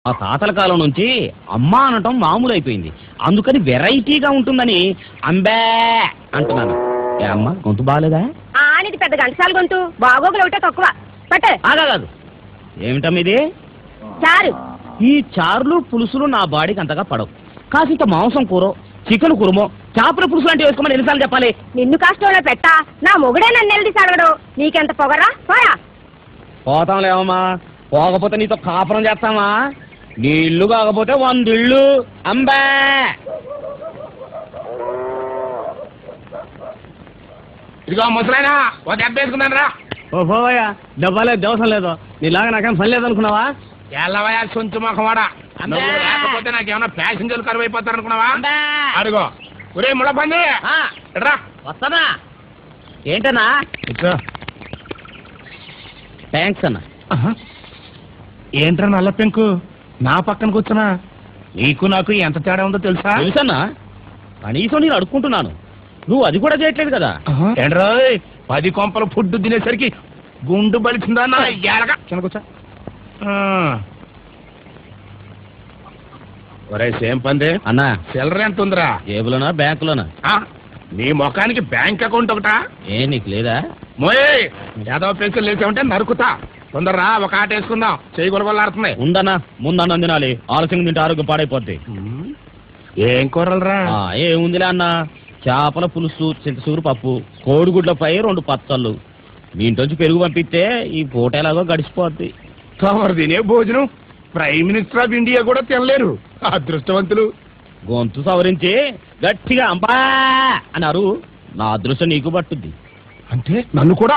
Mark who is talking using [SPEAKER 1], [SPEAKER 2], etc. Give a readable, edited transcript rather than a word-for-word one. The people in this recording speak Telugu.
[SPEAKER 1] ఆ తాతల కాలం నుంచి అమ్మ అనటం మామూలు అయిపోయింది. అందుకని వెరైటీగా ఉంటుందని అంబే అంటున్నాను. ఏ అమ్మ గొంతు బాగాలేదా?
[SPEAKER 2] ఆనిది పెద్ద గంటసాల గొంతు, బాగోగులు ఒకటే తక్కువ. పట్టే
[SPEAKER 1] కాదు. ఏమిటమ్మ ఇది?
[SPEAKER 2] చారు.
[SPEAKER 1] ఈ చారులు పులుసులు నా బాడీకి అంతగా పడవు. కాసింత మాంసం కూర, చికెన్ కురుమో, చేపల పులుసు లాంటివి వేసుకోమని ఎన్నిసార్లు చెప్పాలి?
[SPEAKER 2] నిన్ను కష్టంలో పెట్టా, నా మొగుడే నన్ను నిలదీసి అడగడు. నీకెంత పొగరా? పోయా.
[SPEAKER 1] పోతాంలేమమ్మా, పోకపోతే నీతో కాపురం చేస్తామా? నీ ఇల్లు కాకపోతే 100 ఇళ్ళు. అంబే
[SPEAKER 3] ఇదిగో ముసలాయనా, ఓ దెబ్బ వేసుకున్నాను రా.
[SPEAKER 1] ఓ పోవయ్యా, దెబ్బలేదు దవసం లేదు. నీలాగా నాకేం పని లేదనుకున్నావా?
[SPEAKER 3] ఎల్లవయా సొంచు మొఖవాడా, లేకపోతే నాకేమన్నా ప్యాసింజర్లు కరువు అయిపోతారు అనుకున్నావా? అడుగో ఒరే ముళ్ళ పంది రా.
[SPEAKER 1] వస్తానా? ఏంటన్నా? థ్యాంక్స్ అన్న.
[SPEAKER 3] ఏంట్రా నల్ల పెంకు నా పక్కన కూర్చున్నా? నీకు నాకు ఎంత తేడా ఉందో తెలుసా?
[SPEAKER 1] తెలుసన్నా, కనీసం నేను అడుక్కుంటున్నాను, నువ్వు అది కూడా చేయట్లేదు కదా.
[SPEAKER 3] ఏంట్రా 10 కొంపలు ఫుడ్ తినేసరికి గుండు బలిసిందా? ఎలాగా చిన్నకొచ్చా? ఒరే సేమ్ పంది
[SPEAKER 1] అన్నా,
[SPEAKER 3] చిల్లర ఎంత ఉందిరా?
[SPEAKER 1] జేబులోనా బ్యాంకులోనా?
[SPEAKER 3] నీ ముఖానికి బ్యాంక్ అకౌంట్ ఒకటా?
[SPEAKER 1] ఏ నీకు లేదా?
[SPEAKER 3] మోయే ఏదో పెన్సిల్ లేచామంటే నరుకుతా. తొందరరా, ఒక ఆట వేసుకుందాం. చేయి గొలగొల్లాడుతున్నాయి.
[SPEAKER 1] ఉండనా, ముందన్నం తినాలి. ఆలస్యం తింటే ఆరోగ్యం పాడైపోద్ది.
[SPEAKER 3] ఏం కూరలరా?
[SPEAKER 1] ఏముందిలే అన్న, చేపల పులుసు, చింతసూరు పప్పు, కోడిగుడ్లపై 2 పచ్చళ్ళు. మీ ఇంటి పెరుగు పంపిస్తే ఈ పూట ఎలాగో గడిచిపోద్ది.
[SPEAKER 3] తమరు తినే భోజనం ప్రైమ్ మినిస్టర్ ఆఫ్ ఇండియా కూడా తినలేరు. అదృష్టవంతులు.
[SPEAKER 1] గొంతు సవరించి గట్టిగా అంబా అన్నారు. నా అదృష్టం నీకు పట్టుద్ది.
[SPEAKER 3] అంటే నన్ను కూడా